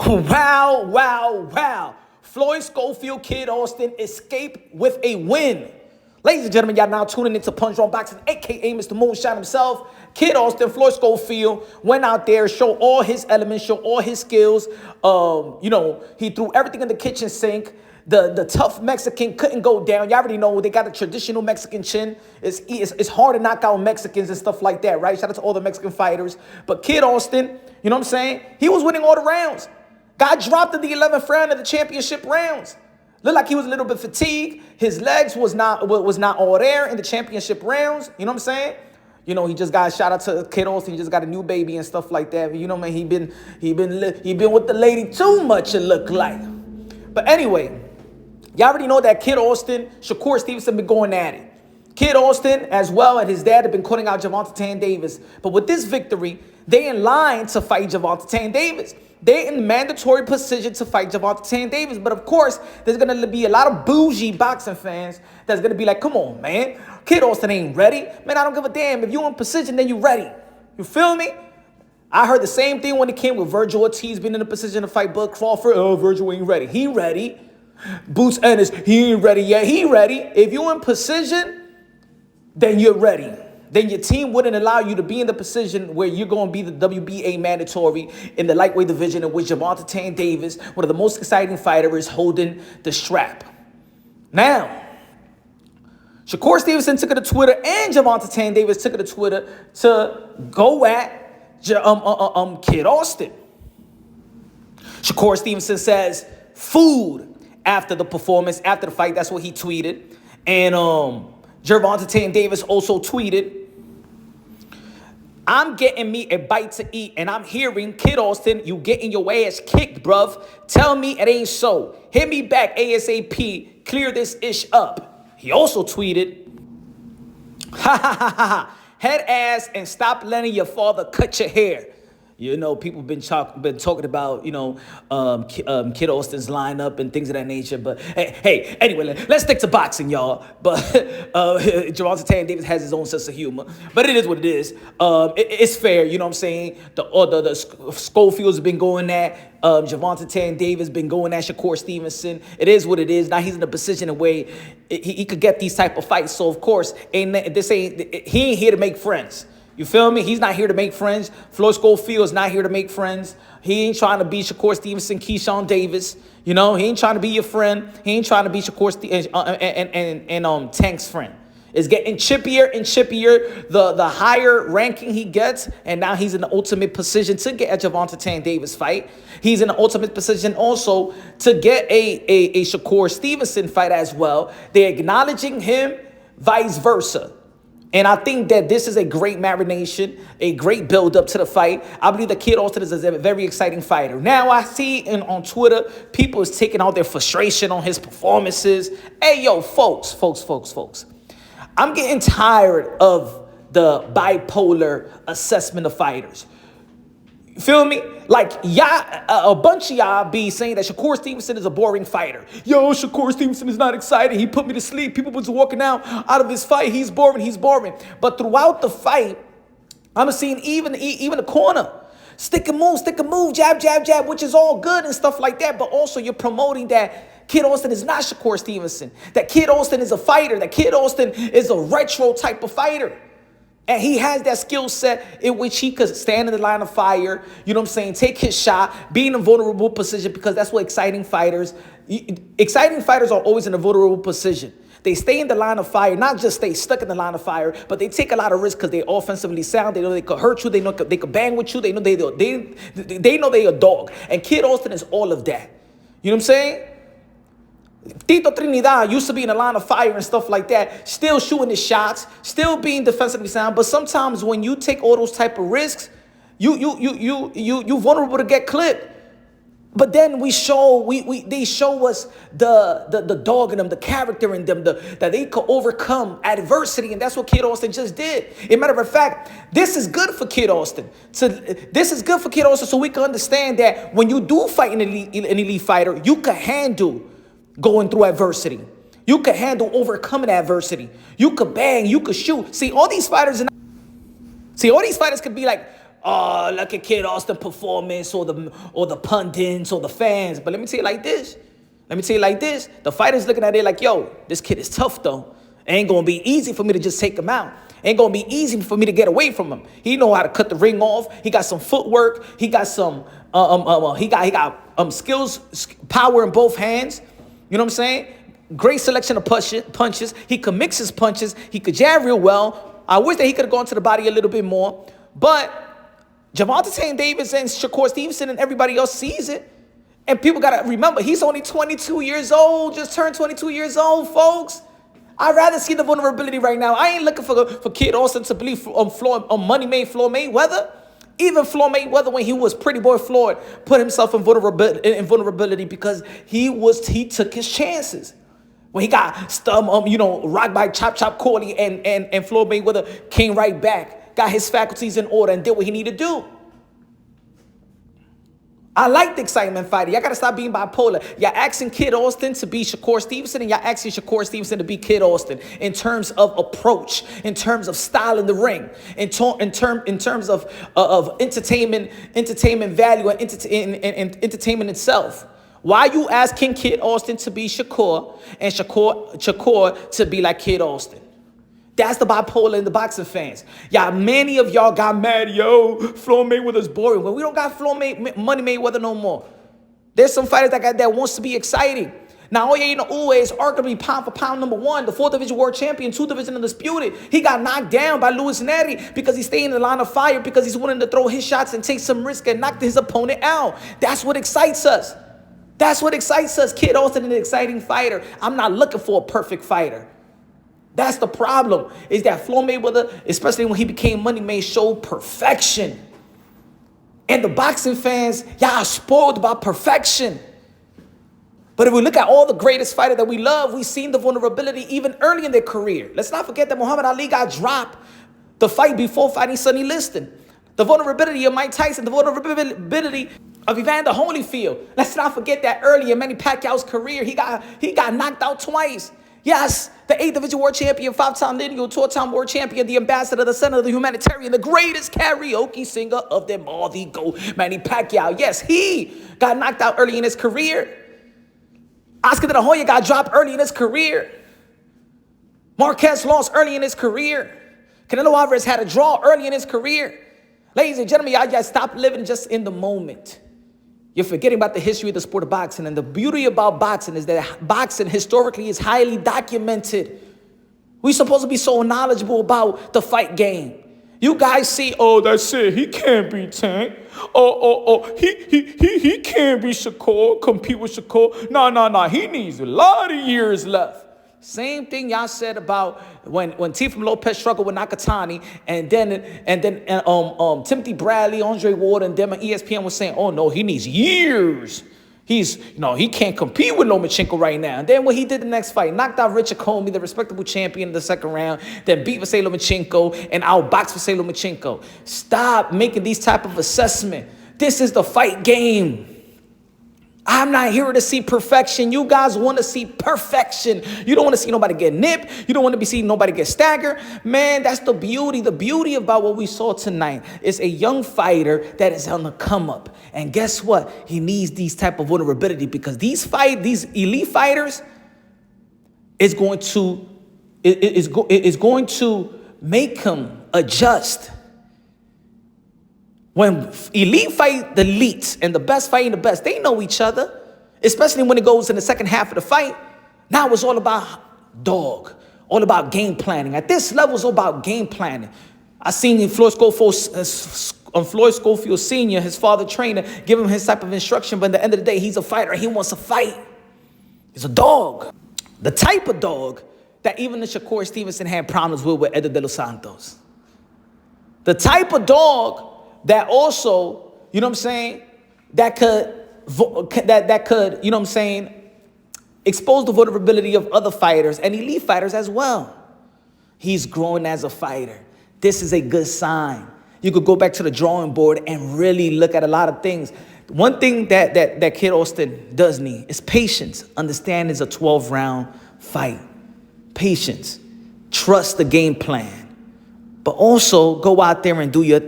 Wow, wow, wow. Floyd Schofield, Kid Austin escape with a win. Ladies and gentlemen, y'all now tuning into Punch Drunk Boxing, a.k.a. Mr. Moonshine himself. Kid Austin, Floyd Schofield, went out there, showed all his elements, showed all his skills. He threw everything in the kitchen sink. The tough Mexican couldn't go down. Y'all already know they got a traditional Mexican chin. It's hard to knock out Mexicans and stuff like that, right? Shout out to all the Mexican fighters. But Kid Austin, you know what I'm saying? He was winning all the rounds. Got dropped in the 11th round of the championship rounds. Looked like he was a little bit fatigued. His legs was not all there in the championship rounds. You know what I'm saying? You know, he just got shout out to Kid Austin. He just got a new baby and stuff like that. You know, man, he been with the lady too much, it looked like. But anyway, y'all already know that Kid Austin, Shakur Stevenson been going at it. Kid Austin, as well, and his dad have been calling out Gervonta Davis. But with this victory, they in line to fight Gervonta Davis. They in mandatory position to fight Gervonta Davis. But of course, there's going to be a lot of bougie boxing fans that's going to be like, come on, man. Kid Austin ain't ready. Man, I don't give a damn. If you in position, then you ready. You feel me? I heard the same thing when it came with Virgil Ortiz being in a position to fight Bud Crawford. Oh, Virgil ain't ready. He ready. Boots Ennis, he ain't ready yet. He ready. If you in position, then you're ready. Then your team wouldn't allow you to be in the position where you're going to be the WBA mandatory in the lightweight division in which Gervonta Davis, one of the most exciting fighters, is holding the strap. Now, Shakur Stevenson took it to Twitter and Gervonta Davis took it to Twitter to go at Kid Austin. Shakur Stevenson says, food after the performance, after the fight. That's what he tweeted. And Gervonta Davis also tweeted, I'm getting me a bite to eat, and I'm hearing, Kid Austin, you getting your ass kicked, bruv. Tell me it ain't so. Hit me back ASAP. Clear this ish up. He also tweeted, ha ha ha ha ha. Head ass and stop letting your father cut your hair. You know, people been talking about, you know, Kid Austin's lineup and things of that nature. But hey, anyway, let's stick to boxing, y'all. But Gervonta Davis has his own sense of humor. But it is what it is. It's fair, you know what I'm saying? The Schofields have been going at Gervonta Davis, been going at Shakur Stevenson. It is what it is. Now he's in a position where he could get these type of fights. So of course, he ain't here to make friends. You feel me? He's not here to make friends. Floyd Schofield is not here to make friends. He ain't trying to be Shakur Stevenson, Keyshawn Davis. You know, he ain't trying to be your friend. He ain't trying to be Shakur and Tank's friend. It's getting chippier and chippier the higher ranking he gets, and now he's in the ultimate position to get a Gervonta Davis fight. He's in the ultimate position also to get a Shakur Stevenson fight as well. They're acknowledging him, vice versa. And I think that this is a great marination, a great build-up to the fight. I believe that Kid Austin is a very exciting fighter. Now, I see on Twitter, people is taking out their frustration on his performances. Hey, yo, folks. I'm getting tired of the bipolar assessment of fighters. You feel me? Like, y'all, a bunch of y'all be saying that Shakur Stevenson is a boring fighter. Yo, Shakur Stevenson is not exciting. He put me to sleep. People was walking out of his fight. He's boring. But throughout the fight, I'm seeing even the corner. Stick and move, jab, which is all good and stuff like that. But also you're promoting that Kid Austin is not Shakur Stevenson. That Kid Austin is a fighter. That Kid Austin is a retro type of fighter. And he has that skill set in which he could stand in the line of fire, you know what I'm saying, take his shot, be in a vulnerable position, because that's what exciting fighters are always in a vulnerable position. They stay in the line of fire, not just stay stuck in the line of fire, but they take a lot of risks because they're offensively sound. They know they could hurt you. They know they could bang with you. They know they know they're a dog. And Kid Austin is all of that. You know what I'm saying? Tito Trinidad used to be in the line of fire and stuff like that, still shooting his shots, still being defensively sound. But sometimes when you take all those type of risks, you vulnerable to get clipped. But then they show us the dog in them, the character in them, that they could overcome adversity, and that's what Kid Austin just did. As a matter of fact, this is good for Kid Austin. So we can understand that when you do fight an elite fighter, you can handle going through adversity. You can handle overcoming adversity. You could bang, you could shoot. See, all these fighters could be like oh, look at Kid Austin performance or the pundits or the fans. But let me tell you like this. The fighters looking at it like, yo, this kid is tough though. It ain't gonna be easy for me to just take him out. Ain't gonna be easy for me to get away from him. He know how to cut the ring off. He got some footwork. He got some skills, power in both hands. You know what I'm saying? Great selection of punches. He could mix his punches. He could jab real well. I wish that he could have gone to the body a little bit more. But Gervonta Tank Davis and Shakur Stevenson and everybody else sees it. And people got to remember, he's only 22 years old. Just turned 22 years old, folks. I'd rather see the vulnerability right now. I ain't looking for Kid Austin to believe money made Floyd Mayweather. Even Floyd Mayweather, when he was Pretty Boy Floyd, put himself in vulnerability because he took his chances. When he got rocked by Chop Corley and Floyd Mayweather came right back, got his faculties in order and did what he needed to do. I like the excitement fighter. Y'all got to stop being bipolar. Y'all asking Kid Austin to be Shakur Stevenson, and y'all asking Shakur Stevenson to be Kid Austin in terms of approach, in terms of style in the ring, in terms of entertainment value and entertainment itself. Why you asking Kid Austin to be Shakur and Shakur to be like Kid Austin? That's the bipolar in the boxing fans. Many of y'all got mad. Yo, Floyd Mayweather's boring. Well, we don't got Money Mayweather no more. There's some fighters that wants to be exciting. Now, Uwe is arguably pound for pound number one, the 4th division world champion, 2 division undisputed. He got knocked down by Luis Neri because he stayed in the line of fire, because he's willing to throw his shots and take some risk and knock his opponent out. That's what excites us. Kid Austin is an exciting fighter. I'm not looking for a perfect fighter. That's the problem, is that Floyd Mayweather, especially when he became Money May, showed perfection. And the boxing fans, y'all are spoiled by perfection. But if we look at all the greatest fighters that we love, we've seen the vulnerability even early in their career. Let's not forget that Muhammad Ali got dropped the fight before fighting Sonny Liston. The vulnerability of Mike Tyson, the vulnerability of Evander Holyfield. Let's not forget that early in Manny Pacquiao's career, he got knocked out twice. Yes, the 8th division world champion, 5-time lineal, 2-time world champion, the ambassador, the senator, the humanitarian, the greatest karaoke singer of them all, the GOAT, Manny Pacquiao. Yes, he got knocked out early in his career. Oscar de la Hoya got dropped early in his career. Marquez lost early in his career. Canelo Alvarez had a draw early in his career. Ladies and gentlemen, y'all stop living just in the moment. You're forgetting about the history of the sport of boxing. And the beauty about boxing is that boxing historically is highly documented. We're supposed to be so knowledgeable about the fight game. You guys see, oh, that's it. He can't be Tank. He can't be Shakur, compete with Shakur. No. He needs a lot of years left. Same thing y'all said about when Tifam Lopez struggled with Nakatani, and then Timothy Bradley, Andre Ward, and them on ESPN was saying, oh no, he needs years. He can't compete with Lomachenko right now. And then what he did the next fight, knocked out Richard Comey, the respectable champion in the 2nd round, then beat Vasily Lomachenko and outboxed Vasily Lomachenko. Stop making these type of assessment. This is the fight game. I'm not here to see perfection. You guys want to see perfection. You don't want to see nobody get nipped. You don't want to see nobody get staggered. Man, that's the beauty. The beauty about what we saw tonight is a young fighter that is on the come up. And guess what? He needs these type of vulnerability, because these elite fighters is going to make him adjust. When elite fight the elites and the best fighting the best, they know each other, especially when it goes in the second half of the fight. Now it's all about all about game planning. At this level, it's all about game planning. I seen Floyd Schofield Sr., his father trainer, give him his type of instruction, but at the end of the day, he's a fighter. He wants to fight. He's a dog. The type of dog that even the Shakur Stevenson had problems with Edgar de los Santos. The type of dog that also, that could, expose the vulnerability of other fighters and elite fighters as well. He's growing as a fighter. This is a good sign. You could go back to the drawing board and really look at a lot of things. One thing that Kid Austin does need is patience. Understand it's a 12-round fight. Patience. Trust the game plan. But also go out there and do your